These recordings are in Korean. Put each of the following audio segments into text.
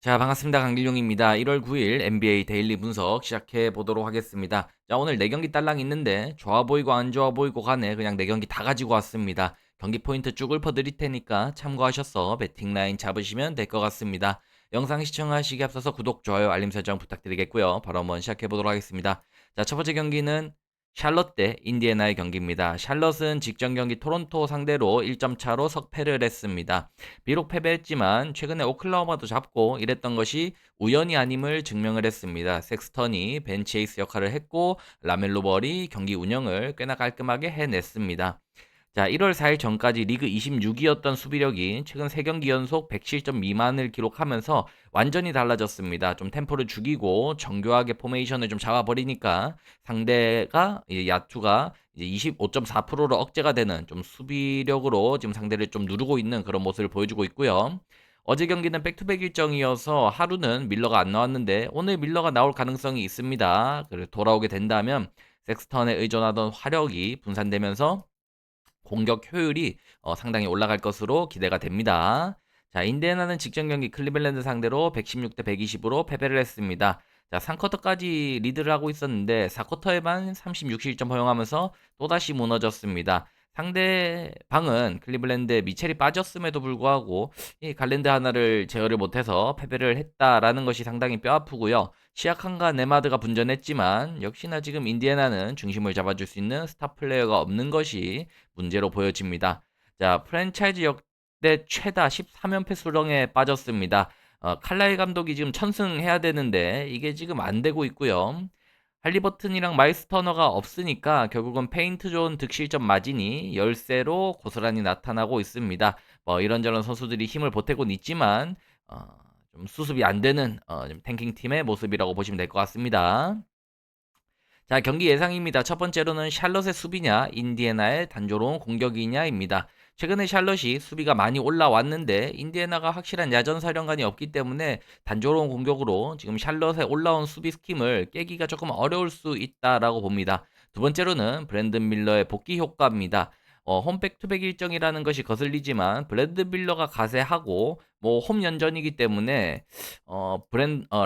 자, 반갑습니다. 강길용입니다. 1월 9일 NBA 데일리 분석 시작해 보도록 하겠습니다. 자, 오늘 4경기 딸랑 있는데 좋아 보이고 안 좋아 보이고 간에 그냥 4경기 다 가지고 왔습니다. 경기 포인트 쭉 읊어드릴 테니까 참고하셔서 배팅 라인 잡으시면 될 것 같습니다. 영상 시청하시기 앞서서 구독, 좋아요, 알림 설정 부탁드리겠고요. 바로 한번 시작해 보도록 하겠습니다. 자, 첫 번째 경기는 샬럿 대 인디애나의 경기입니다. 샬럿은 직전 경기 토론토 상대로 1점 차로 석패를 했습니다. 비록 패배했지만 최근에 오클라호마도 잡고 이랬던 것이 우연이 아님을 증명을 했습니다. 섹스턴이 벤치 에이스 역할을 했고 라멜로 볼이 경기 운영을 꽤나 깔끔하게 해냈습니다. 자, 1월 4일 전까지 리그 26위였던 수비력이 최근 3경기 연속 107점 미만을 기록하면서 완전히 달라졌습니다. 좀 템포를 죽이고 정교하게 포메이션을 좀 잡아버리니까 상대가 야투가 이제 25.4%로 억제가 되는 좀 수비력으로 지금 상대를 좀 누르고 있는 그런 모습을 보여주고 있고요. 어제 경기는 백투백 일정이어서 하루는 밀러가 안 나왔는데 오늘 밀러가 나올 가능성이 있습니다. 그리고 돌아오게 된다면 섹스턴에 의존하던 화력이 분산되면서 공격 효율이 상당히 올라갈 것으로 기대가 됩니다. 자, 인디애나는 직전 경기 클리블랜드 상대로 116대 120으로 패배를 했습니다. 자, 3쿼터까지 리드를 하고 있었는데 4쿼터에만 36실점 허용하면서 또다시 무너졌습니다. 상대방은 클리블랜드에 미첼이 빠졌음에도 불구하고 이 갈랜드 하나를 제어를 못해서 패배를 했다라는 것이 상당히 뼈아프고요. 시아칸과 네마드가 분전했지만 역시나 지금 인디애나는 중심을 잡아줄 수 있는 스타 플레이어가 없는 것이 문제로 보여집니다. 자, 프랜차이즈 역대 최다 13연패 수렁에 빠졌습니다. 칼라일 감독이 지금 천승해야 되는데 이게 지금 안 되고 있고요. 할리버튼이랑 마이스 터너가 없으니까 결국은 페인트 존 득실점 마진이 열세로 고스란히 나타나고 있습니다. 뭐 이런저런 선수들이 힘을 보태곤 있지만 어, 좀 수습이 안 되는 좀 탱킹 팀의 모습이라고 보시면 될 것 같습니다. 자, 경기 예상입니다. 첫 번째로는 샬럿의 수비냐, 인디애나의 단조로운 공격이냐입니다. 최근에 샬럿이 수비가 많이 올라왔는데 인디애나가 확실한 야전 사령관이 없기 때문에 단조로운 공격으로 지금 샬럿의 올라온 수비 스킴을 깨기가 조금 어려울 수 있다라고 봅니다. 두 번째로는 브랜든 밀러의 복귀 효과입니다. 홈백투백 일정이라는 것이 거슬리지만 브랜든 밀러가 가세하고 뭐 홈 연전이기 때문에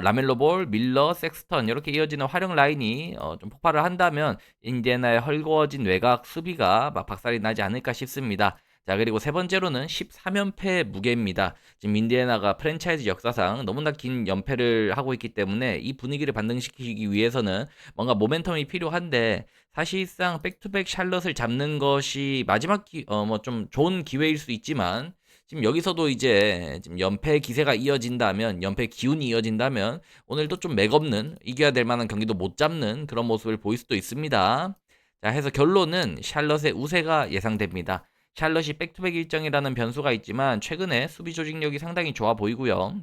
라멜로 볼, 밀러, 섹스턴 이렇게 이어지는 활용 라인이 좀 폭발을 한다면 인디애나의 헐거워진 외곽 수비가 막 박살이 나지 않을까 싶습니다. 자, 그리고 세 번째로는 13연패 무게입니다. 지금 인디애나가 프랜차이즈 역사상 너무나 긴 연패를 하고 있기 때문에 이 분위기를 반등시키기 위해서는 뭔가 모멘텀이 필요한데 사실상 백투백 샬럿을 잡는 것이 마지막 뭐 좀 좋은 기회일 수 있지만 지금 여기서도 이제 지금 연패 기세가 이어진다면, 연패 기운이 이어진다면 오늘도 좀 맥없는 이겨야 될 만한 경기도 못 잡는 그런 모습을 보일 수도 있습니다. 자, 해서 결론은 샬럿의 우세가 예상됩니다. 샬럿이 백투백 일정이라는 변수가 있지만 최근에 수비 조직력이 상당히 좋아 보이고요.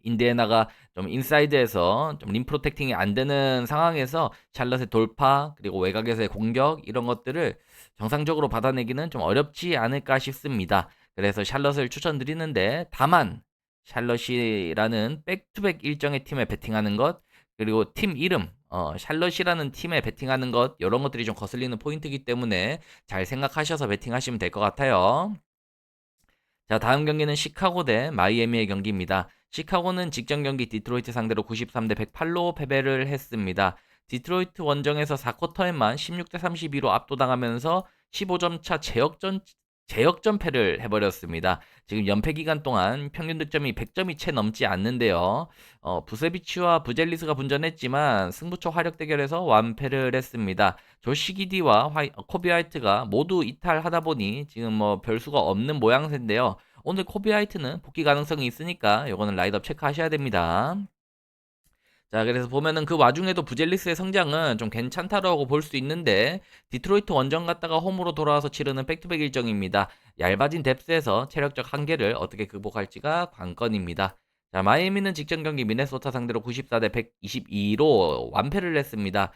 인디애나가 좀 인사이드에서 좀 림 프로텍팅이 안 되는 상황에서 샬럿의 돌파 그리고 외곽에서의 공격 이런 것들을 정상적으로 받아내기는 좀 어렵지 않을까 싶습니다. 그래서 샬럿을 추천드리는데 다만 샬럿이라는 백투백 일정의 팀에 베팅하는 것 그리고 팀 이름 샬럿이라는 팀에 베팅하는 것 이런 것들이 좀 거슬리는 포인트이기 때문에 잘 생각하셔서 베팅하시면 될 것 같아요. 자, 다음 경기는 시카고 대 마이애미의 경기입니다. 시카고는 직전 경기 디트로이트 상대로 93대 108로 패배를 했습니다. 디트로이트 원정에서 4쿼터에만 16대 32로 압도당하면서 15점 차 제역전패를 해버렸습니다. 지금 연패 기간 동안 평균 득점이 100점이 채 넘지 않는데요. 부세비치와 부젤리스가 분전했지만 승부처 화력 대결에서 완패를 했습니다. 조시 기디와 코비 화이트가 모두 이탈하다 보니 지금 뭐 별수가 없는 모양새인데요. 오늘 코비 화이트는 복귀 가능성이 있으니까 요거는 라인업 체크하셔야 됩니다. 자, 그래서 보면은 그 와중에도 부젤리스의 성장은 좀 괜찮다라고 볼 수 있는데 디트로이트 원정 갔다가 홈으로 돌아와서 치르는 백투백 일정입니다. 얇아진 뎁스에서 체력적 한계를 어떻게 극복할지가 관건입니다. 자, 마이애미는 직전 경기 미네소타 상대로 94대 122로 완패를 했습니다.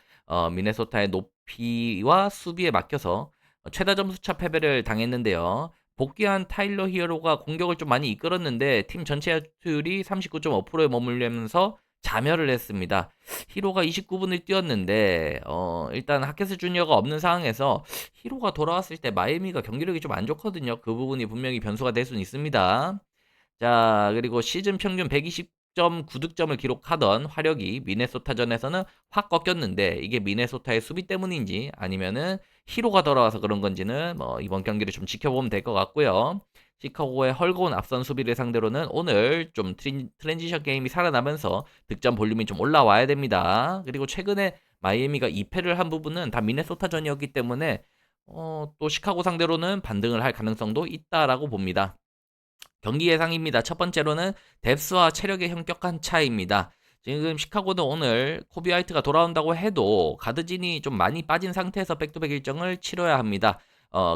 미네소타의 높이와 수비에 막혀서 최다 점수차 패배를 당했는데요. 복귀한 타일러 히어로가 공격을 좀 많이 이끌었는데 팀 전체 야투율이 39.5%에 머물면서 자멸을 했습니다. 히로가 29분을 뛰었는데 일단 하케스 주니어가 없는 상황에서 히로가 돌아왔을 때 마이애미가 경기력이 좀 안 좋거든요. 그 부분이 분명히 변수가 될 수는 있습니다. 자, 그리고 시즌 평균 득점, 9득점을 기록하던 화력이 미네소타전에서는 확 꺾였는데 이게 미네소타의 수비 때문인지 아니면은 히로가 돌아와서 그런 건지는 뭐 이번 경기를 좀 지켜보면 될 것 같고요. 시카고의 헐거운 앞선 수비를 상대로는 오늘 좀 트랜지션 게임이 살아나면서 득점 볼륨이 좀 올라와야 됩니다. 그리고 최근에 마이애미가 2패를 한 부분은 다 미네소타전이었기 때문에 또 시카고 상대로는 반등을 할 가능성도 있다라고 봅니다. 경기 예상입니다. 첫 번째로는 뎁스와 체력의 현격한 차이입니다. 지금 시카고는 오늘 코비 화이트가 돌아온다고 해도 가드진이 좀 많이 빠진 상태에서 백투백 일정을 치러야 합니다.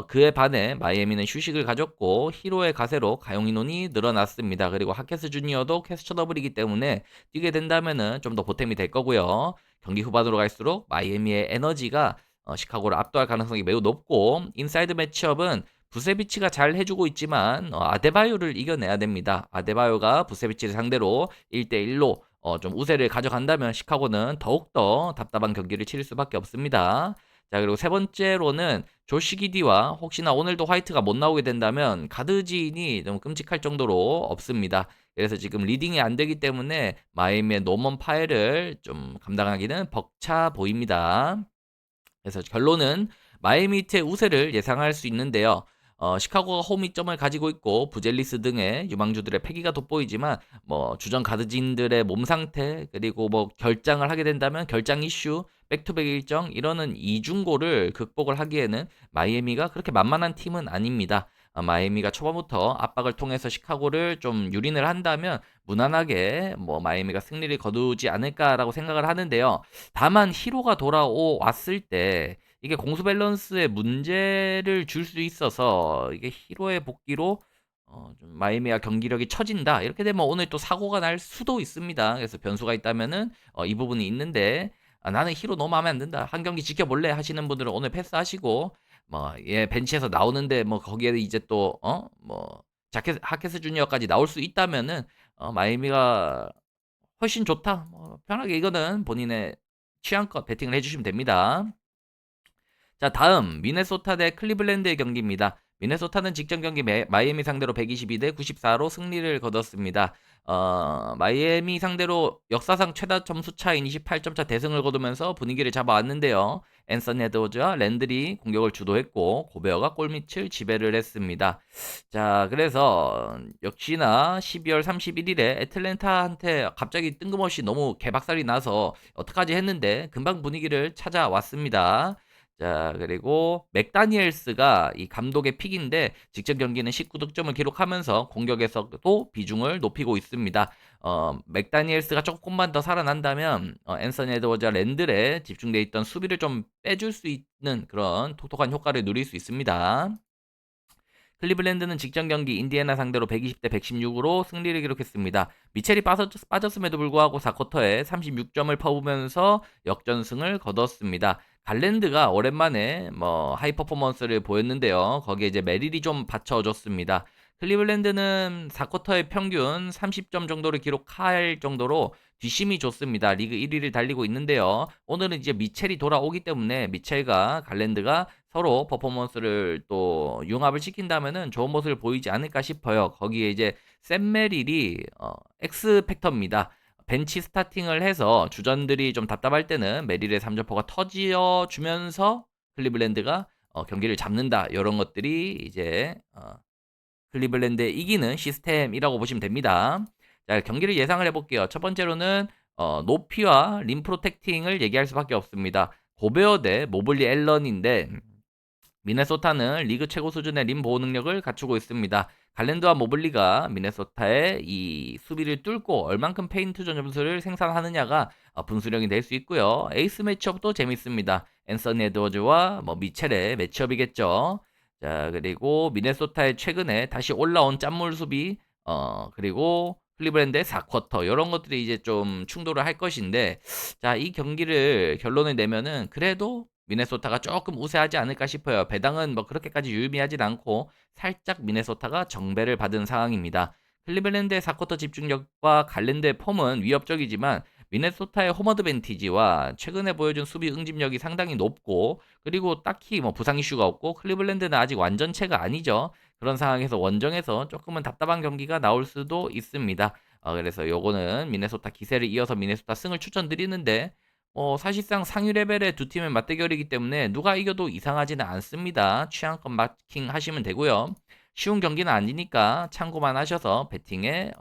그에 반해 마이애미는 휴식을 가졌고 히로의 가세로 가용 인원이 늘어났습니다. 그리고 하케스 주니어도 퀘스처 더블이기 때문에 뛰게 된다면은 좀 더 보탬이 될 거고요. 경기 후반으로 갈수록 마이애미의 에너지가 시카고를 압도할 가능성이 매우 높고 인사이드 매치업은 부세비치가 잘 해주고 있지만 아데바요를 이겨내야 됩니다. 아데바요가 부세비치를 상대로 1대1로 좀 우세를 가져간다면 시카고는 더욱더 답답한 경기를 치를 수밖에 없습니다. 자, 그리고 세 번째로는 조시 기디와 혹시나 오늘도 화이트가 못 나오게 된다면 가드진이 좀 끔찍할 정도로 없습니다. 그래서 지금 리딩이 안 되기 때문에 마이애미의 노먼 파엘을 좀 감당하기는 벅차 보입니다. 그래서 결론은 마이애미트의 우세를 예상할 수 있는데요. 시카고가 홈이점을 가지고 있고 부젤리스 등의 유망주들의 패기가 돋보이지만 뭐 주전 가드진들의 몸 상태 그리고 뭐 결장을 하게 된다면 결장 이슈, 백투백 일정 이러는 이중고를 극복을 하기에는 마이애미가 그렇게 만만한 팀은 아닙니다. 마이애미가 초반부터 압박을 통해서 시카고를 좀 유린을 한다면 무난하게 뭐 마이애미가 승리를 거두지 않을까라고 생각을 하는데요. 다만 히로가 돌아왔을 때 이게 공수 밸런스에 문제를 줄 수 있어서 이게 히로의 복귀로 좀 마이애미가 경기력이 처진다. 이렇게 되면 오늘 또 사고가 날 수도 있습니다. 그래서 변수가 있다면은 이 부분이 있는데 나는 히로 너무 마음에 안 든다. 한 경기 지켜볼래 하시는 분들은 오늘 패스하시고 뭐 얘 벤치에서 나오는데 뭐 거기에 이제 또 뭐 자켓 하케스 주니어까지 나올 수 있다면은 마이애미가 훨씬 좋다. 뭐 편하게 이거는 본인의 취향껏 베팅을 해주시면 됩니다. 자, 다음 미네소타 대 클리블랜드의 경기입니다. 미네소타는 직전 경기 마이애미 상대로 122 대 94로 승리를 거뒀습니다. 마이애미 상대로 역사상 최다 점수 차인 28점 차 대승을 거두면서 분위기를 잡아왔는데요. 앤서니 에드워즈와 랜들이 공격을 주도했고 고베어가 골밑을 지배를 했습니다. 자, 그래서 역시나 12월 31일에 애틀랜타한테 갑자기 뜬금없이 너무 개박살이 나서 어떡하지 했는데 금방 분위기를 찾아왔습니다. 자, 그리고 맥다니엘스가 이 감독의 픽인데 직전 경기는 19득점을 기록하면서 공격에서도 비중을 높이고 있습니다. 맥다니엘스가 조금만 더 살아난다면 앤서니 에드워즈와 랜들에 집중돼 있던 수비를 좀 빼줄 수 있는 그런 톡톡한 효과를 누릴 수 있습니다. 클리블랜드는 직전 경기 인디애나 상대로 120대 116으로 승리를 기록했습니다. 미첼이 빠졌음에도 불구하고 4쿼터에 36점을 퍼부면서 역전승을 거뒀습니다. 갈랜드가 오랜만에 뭐 하이 퍼포먼스를 보였는데요. 거기에 이제 메릴이 좀 받쳐줬습니다. 클리블랜드는 4쿼터의 평균 30점 정도를 기록할 정도로 뒷심이 좋습니다. 리그 1위를 달리고 있는데요. 오늘은 이제 미첼이 돌아오기 때문에 미첼과 갈랜드가 서로 퍼포먼스를 또 융합을 시킨다면은 좋은 모습을 보이지 않을까 싶어요. 거기에 이제 샘 메릴이 X 팩터입니다. 벤치 스타팅을 해서 주전들이 좀 답답할 때는 메릴의 3점포가 터지어 주면서 클리블랜드가 경기를 잡는다. 이런 것들이 이제 클리블랜드의 이기는 시스템이라고 보시면 됩니다. 자, 경기를 예상을 해볼게요. 첫 번째로는 높이와 림 프로텍팅을 얘기할 수밖에 없습니다. 고베어 대 모블리 앨런인데 미네소타는 리그 최고 수준의 림 보호 능력을 갖추고 있습니다. 갈랜드와 모블리가 미네소타의 이 수비를 뚫고 얼만큼 페인트 점수를 생산하느냐가 분수령이 될 수 있고요. 에이스 매치업도 재밌습니다. 앤서니 에드워즈와 뭐 미첼의 매치업이겠죠. 자, 그리고 미네소타의 최근에 다시 올라온 짠물 수비, 그리고 클리브랜드의 4쿼터 이런 것들이 이제 좀 충돌을 할 것인데, 자, 이 경기를 결론을 내면은 그래도 미네소타가 조금 우세하지 않을까 싶어요. 배당은 뭐 그렇게까지 유의미하진 않고 살짝 미네소타가 정배를 받은 상황입니다. 클리블랜드의 4쿼터 집중력과 갈랜드의 폼은 위협적이지만 미네소타의 홈 어드밴티지와 최근에 보여준 수비 응집력이 상당히 높고 그리고 딱히 뭐 부상 이슈가 없고 클리블랜드는 아직 완전체가 아니죠. 그런 상황에서 원정에서 조금은 답답한 경기가 나올 수도 있습니다. 그래서 요거는 미네소타 기세를 이어서 미네소타 승을 추천드리는데 사실상 상위 레벨의 두 팀의 맞대결이기 때문에 누가 이겨도 이상하지는 않습니다. 취향껏 마킹 하시면 되고요. 쉬운 경기는 아니니까 참고만 하셔서 배팅에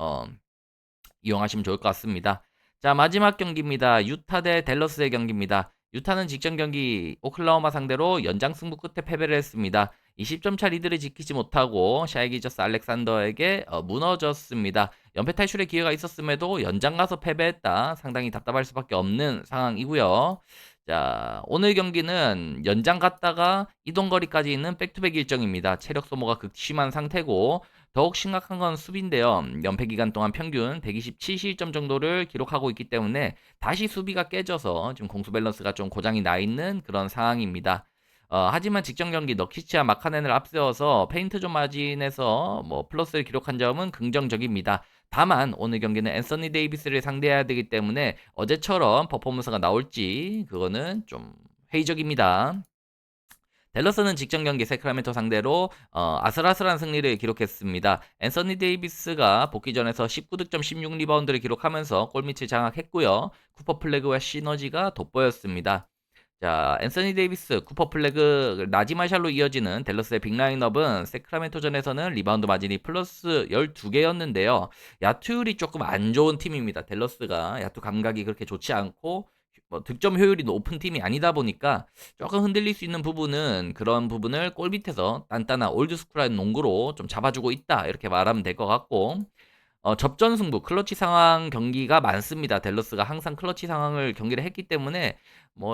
이용하시면 좋을 것 같습니다. 자, 마지막 경기입니다. 유타 대 댈러스의 경기입니다. 유타는 직전 경기 오클라호마 상대로 연장 승부 끝에 패배를 했습니다. 20점 차 리드를 지키지 못하고 샤이 기저스 알렉산더에게 무너졌습니다. 연패 탈출의 기회가 있었음에도 연장 가서 패배했다. 상당히 답답할 수밖에 없는 상황이고요. 자, 오늘 경기는 연장 갔다가 이동거리까지 있는 백투백 일정입니다. 체력 소모가 극심한 상태고 더욱 심각한 건 수비인데요. 연패 기간 동안 평균 127실점 정도를 기록하고 있기 때문에 다시 수비가 깨져서 지금 공수 밸런스가 좀 고장이 나 있는 그런 상황입니다. 하지만 직전 경기 너키치와 마카넨을 앞세워서 페인트 존 마진에서 플러스를 기록한 점은 긍정적입니다. 다만 오늘 경기는 앤서니 데이비스를 상대해야 되기 때문에 어제처럼 퍼포먼스가 나올지 그거는 좀 회의적입니다. 댈러스는 직전 경기 세크라멘토 상대로 아슬아슬한 승리를 기록했습니다. 앤서니 데이비스가 복귀전에서 19득점 16리바운드를 기록하면서 골밑을 장악했고요. 쿠퍼 플래그와 시너지가 돋보였습니다. 자, 앤서니 데이비스, 쿠퍼 플래그, 나지 마샬로 이어지는 댈러스의 빅라인업은 세크라멘토전에서는 리바운드 마진이 플러스 12개였는데요. 야투율이 조금 안 좋은 팀입니다. 댈러스가 야투 감각이 그렇게 좋지 않고 득점 효율이 높은 팀이 아니다 보니까 조금 흔들릴 수 있는 부분은 그런 부분을 골 밑에서 단단한 올드스쿨한 농구로 좀 잡아주고 있다 이렇게 말하면 될 것 같고 접전 승부, 클러치 상황 경기가 많습니다. 댈러스가 항상 클러치 상황을 경기를 했기 때문에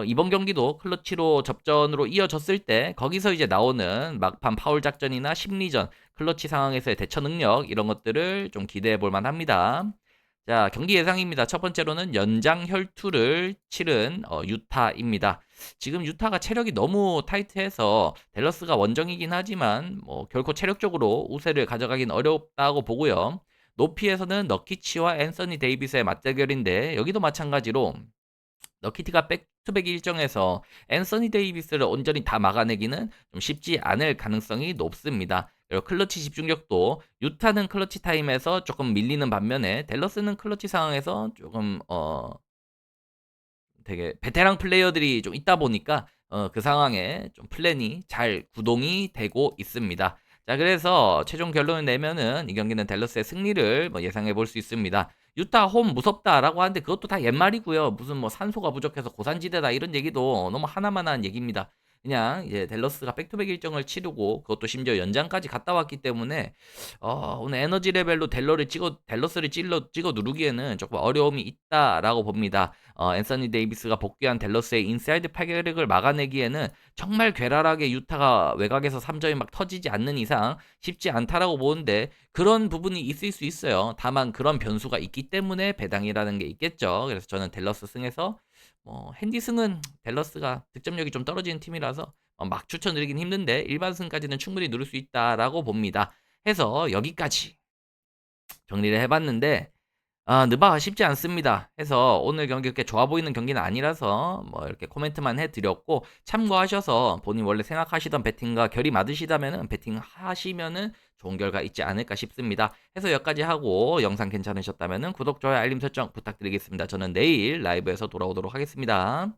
이번 경기도 클러치로 접전으로 이어졌을 때 거기서 이제 나오는 막판 파울 작전이나 심리전, 클러치 상황에서의 대처 능력 이런 것들을 좀 기대해 볼 만합니다. 자, 경기 예상입니다. 첫 번째로는 연장 혈투를 치른 유타입니다. 지금 유타가 체력이 너무 타이트해서 댈러스가 원정이긴 하지만 결코 체력적으로 우세를 가져가긴 어렵다고 보고요. 높이에서는 너키치와 앤서니 데이비스의 맞대결인데 여기도 마찬가지로 너키티가 백투백 일정에서 앤서니 데이비스를 온전히 다 막아내기는 좀 쉽지 않을 가능성이 높습니다. 그리고 클러치 집중력도 유타는 클러치 타임에서 조금 밀리는 반면에 댈러스는 클러치 상황에서 조금 되게 베테랑 플레이어들이 좀 있다 보니까 그 상황에 좀 플랜이 잘 구동이 되고 있습니다. 자, 그래서 최종 결론을 내면은 이 경기는 댈러스의 승리를 예상해 볼 수 있습니다. 유타 홈 무섭다라고 하는데 그것도 다 옛말이고요. 무슨 산소가 부족해서 고산지대다 이런 얘기도 너무 하나만한 얘기입니다. 그냥 이제 댈러스가 백투백 일정을 치르고 그것도 심지어 연장까지 갔다 왔기 때문에 오늘 에너지 레벨로 댈러스를 찍어 누르기에는 조금 어려움이 있다라고 봅니다. 앤서니 데이비스가 복귀한 댈러스의 인사이드 파괴력을 막아내기에는 정말 괴랄하게 유타가 외곽에서 3점이 막 터지지 않는 이상 쉽지 않다라고 보는데 그런 부분이 있을 수 있어요. 다만 그런 변수가 있기 때문에 배당이라는 게 있겠죠. 그래서 저는 댈러스 승에서 핸디 승은 댈러스가 득점력이 좀 떨어지는 팀이라서 막 추천드리긴 힘든데 일반 승까지는 충분히 누릴 수 있다라고 봅니다. 해서 여기까지 정리를 해봤는데 느바가 쉽지 않습니다. 해서 오늘 경기 그렇게 좋아 보이는 경기는 아니라서 이렇게 코멘트만 해드렸고 참고하셔서 본인 원래 생각하시던 배팅과 결이 맞으시다면은 배팅하시면은 좋은 결과 있지 않을까 싶습니다. 해서 여기까지 하고 영상 괜찮으셨다면은 구독, 좋아요, 알림 설정 부탁드리겠습니다. 저는 내일 라이브에서 돌아오도록 하겠습니다.